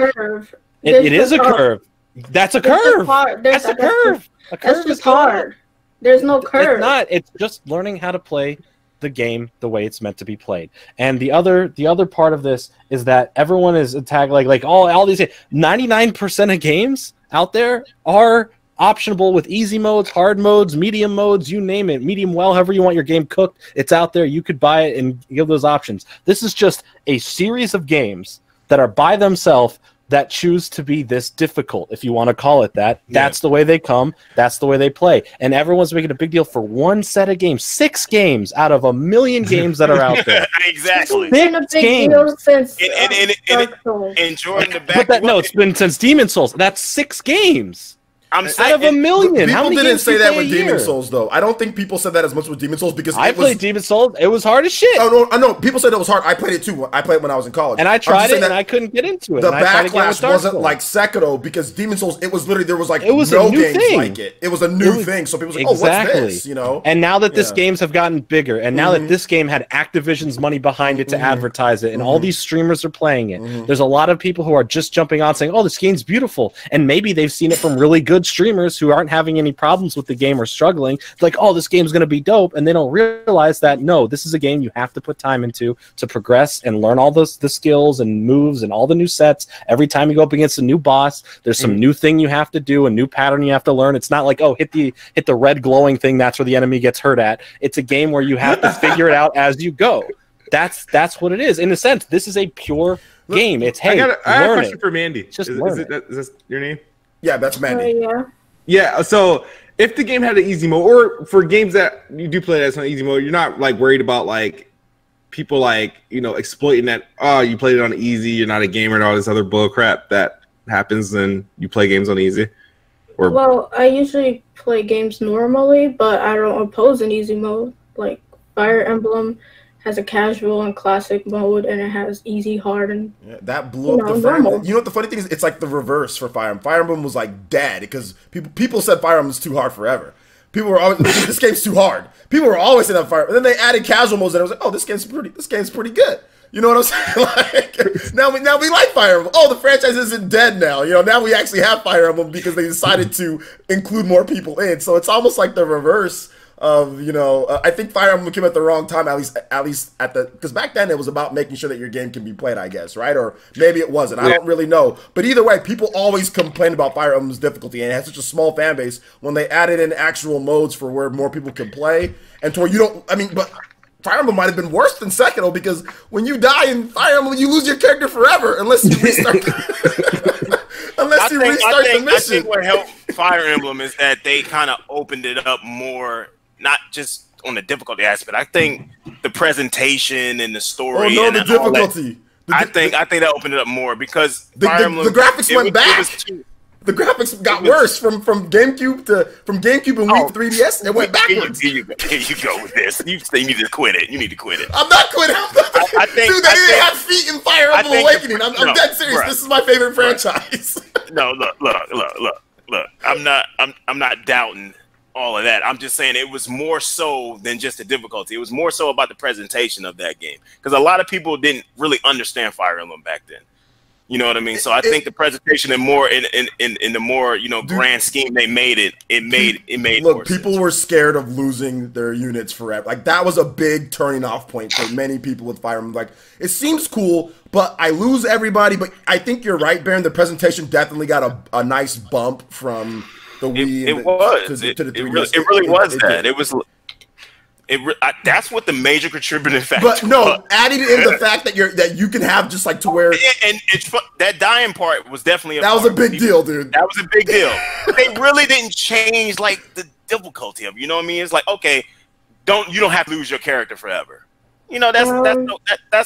It is a curve. That's a curve. That's a curve. A curve is hard. There's no curve. It's not. It's just learning how to play the game the way it's meant to be played. And the other part of this is that everyone is attacked like all these 99% of games out there are optionable with easy modes, hard modes, medium modes, you name it, medium well, however you want your game cooked. It's out there. You could buy it and give those options. This is just a series of games that are by themselves that choose to be this difficult, if you want to call it that. Yeah. That's the way they come. That's the way they play. And everyone's making a big deal for one set of games. 6 games out of 1 million games that are out there. Exactly. It's been a big deal since and Jordan, the back. It's been since Demon Souls. That's 6 games. I'm saying, out of 1 million. People didn't say that with Demon Souls, though. I don't think people said that as much with Demon Souls because I played Demon Souls. It was hard as shit. Oh no, I know. People said it was hard. I played it too. I played it when I was in college, and I tried it, and I couldn't get into it. The backlash wasn't like Sekiro because Demon Souls. It was literally there was like no games like it. It was a new thing. So people were like, "Oh, what's this?" You know. And now that this games have gotten bigger, and now that this game had Activision's money behind it to advertise it, and all these streamers are playing it, there's a lot of people who are just jumping on saying, "Oh, this game's beautiful," and maybe they've seen it from really good streamers who aren't having any problems with the game or struggling, like, oh, this game's going to be dope, and they don't realize that, no, this is a game you have to put time into to progress and learn all the skills and moves and all the new sets. Every time you go up against a new boss, there's some new thing you have to do, a new pattern you have to learn. It's not like, oh, hit the red glowing thing, that's where the enemy gets hurt at. It's a game where you have to figure it out as you go. That's what it is. In a sense, this is a pure game. It's, hey, I have a question for Mandy. Just is this your name? Yeah, that's Mandy. Yeah, so if the game had an easy mode, or for games that you do play that's on easy mode, you're not like worried about like people like, you know, exploiting that, oh, you played it on easy, you're not a gamer, and all this other bull crap that happens when you play games on easy. Or well, I usually play games normally, but I don't oppose an easy mode. Like Fire Emblem has a casual and classic mode, and it has easy, hard, and that blew up the normal. You know what the funny thing is? It's like the reverse for Fire Emblem. Fire Emblem was like dead because people said Fire Emblem was too hard forever. People were always this game's too hard. People were always saying that Fire. And then they added casual modes, and I was like, oh, this game's pretty good. You know what I'm saying? Like now we like Fire Emblem. Oh, the franchise isn't dead now. You know, now we actually have Fire Emblem because they decided to include more people in. So it's almost like the reverse of, you know, I think Fire Emblem came at the wrong time, at least at the, because back then it was about making sure that your game can be played, I guess, right? Or maybe it wasn't. I don't really know. But either way, people always complain about Fire Emblem's difficulty, and it has such a small fan base. When they added in actual modes for where more people can play, and to where you don't, I mean, but Fire Emblem might have been worse than Sekiro, because when you die in Fire Emblem, you lose your character forever unless you restart. Unless you restart the mission. I think what helped Fire Emblem is that they kind of opened it up more, not just on the difficulty aspect. I think the presentation and the story. Oh no, and the difficulty. I think that opened it up more because the graphics went back. The graphics got worse from GameCube to GameCube and Wii 3DS. It went backwards. Here you go with this. You need to quit it. You need to quit it. I'm not quitting. I think, dude, they didn't have feet in Fire Emblem Awakening. I'm dead serious. This is my favorite franchise. No, look. I'm not doubting all of that. I'm just saying it was more so than just the difficulty. It was more so about the presentation of that game, because a lot of people didn't really understand Fire Emblem back then. You know what I mean? So I think the presentation and more in the more, you know, grand scheme they made it. It made. Look, people were scared of losing their units forever. Like that was a big turning off point for many people with Fire Emblem. Like it seems cool, but I lose everybody. But I think you're right, Baron. The presentation definitely got a nice bump from the Wii. It really was that. It was. That's what the major contributing factor. But no, adding in the fact that you can have just like to where and it's that dying part was definitely that was a big deal, dude. That was a big deal. But they really didn't change like the difficulty of it. You know what I mean? It's like, okay, you don't have to lose your character forever. You know, that's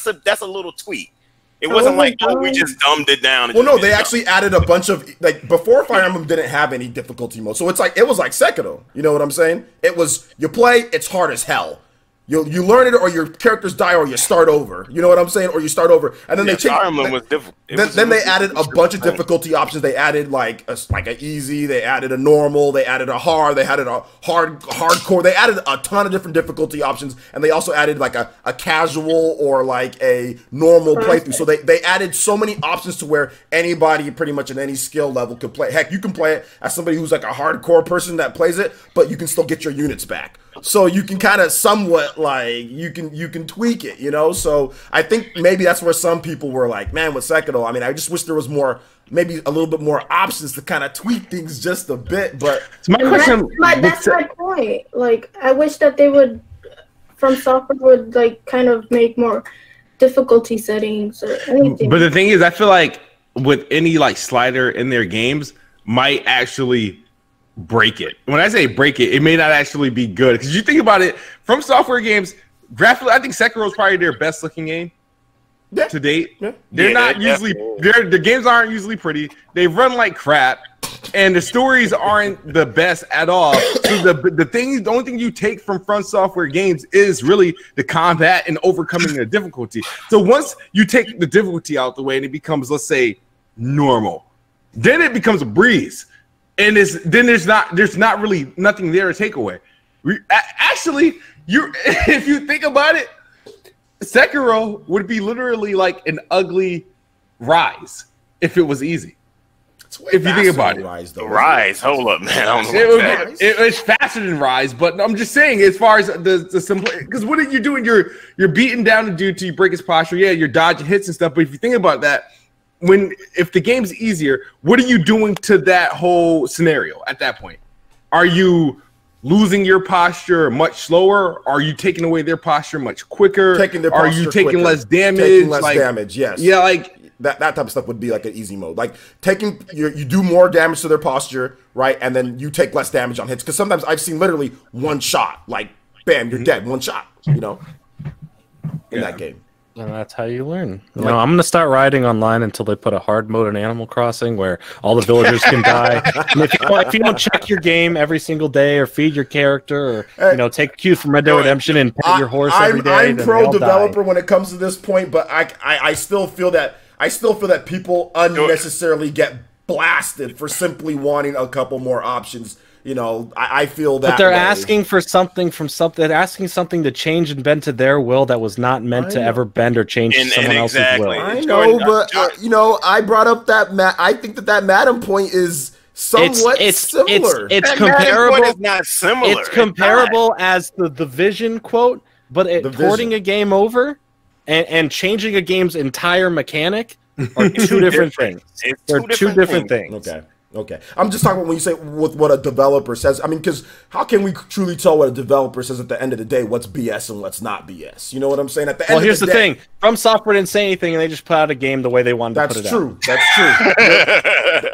a little tweak. It wasn't like, oh, we just dumbed it down. Well, no, they actually added a bunch of, like, before Fire Emblem didn't have any difficulty mode. So it's like, it was like Sekiro. You know what I'm saying? It was, you play, it's hard as hell. You learn it, or your characters die, or you start over. You know what I'm saying? Or you start over, and then they changed. Fire Emblem was difficult. Then they added a bunch of difficulty options. They added like an easy. They added a normal. They added a hard. They added a hardcore. They added a ton of different difficulty options, and they also added like a casual or like a normal playthrough. So they added so many options to where anybody pretty much at any skill level could play. Heck, you can play it as somebody who's like a hardcore person that plays it, but you can still get your units back. So you can kind of somewhat like you can tweak it, you know. So I think maybe that's where some people were like, man, with Sekiro, I mean, I just wish there was more, maybe a little bit more options to kind of tweak things just a bit. But so my question, that's my point. Like, I wish that they would, from software, would like kind of make more difficulty settings or anything. But the thing is, I feel like with any like slider in their games might actually break it. When I say break it, it may not actually be good, because you think about it, from software games, graphically, I think Sekiro is probably their best looking game to date. They're not usually, the games aren't usually pretty. They run like crap, and the stories aren't the best at all. So the only thing you take from software games is really the combat and overcoming the difficulty. So once you take the difficulty out the way and it becomes, let's say, normal, then it becomes a breeze. And there's not really nothing there to take away. Actually, if you think about it, Sekiro would be literally like an ugly Rise if it was easy. If you think about it, Rise, hold up, man. It's faster than Rise, but I'm just saying, as far as the simple, because what are you doing? You're beating down the dude till you break his posture. Yeah, you're dodging hits and stuff. But if you think about that, if the game's easier, what are you doing to that whole scenario at that point? Are you losing your posture much slower? Are you taking away their posture much quicker? Are you taking less damage? Taking less damage, yes. Yeah, like that type of stuff would be like an easy mode. Like you do more damage to their posture, right? And then you take less damage on hits. Because sometimes I've seen literally one shot, like bam, you're dead, one shot, you know, in that game. And that's how you learn. You know, I'm gonna start riding online until they put a hard mode in Animal Crossing where all the villagers can die. And if you don't check your game every single day or feed your character or take cues from Red Dead Redemption and pet your horse every day, I'm pro developer when it comes to this point, but I still feel that people unnecessarily get blasted for simply wanting a couple more options. You know, I feel that. But they're asking for something from something. They're asking something to change and bend to their will that was not meant to ever bend or change to someone else's will. I know, but I brought up that I think that Madam point is somewhat similar. It's comparable. It's not similar. It's comparable as the Vision quote, but porting a game over and changing a game's entire mechanic are two different things. They're two different things. Okay. I'm just talking about when you say with what a developer says. I mean, because how can we truly tell what a developer says at the end of the day? What's BS and what's not BS? You know what I'm saying? At the end here's of the thing: From Software didn't say anything, and they just put out a game the way they wanted to put it out. That's true. That's true.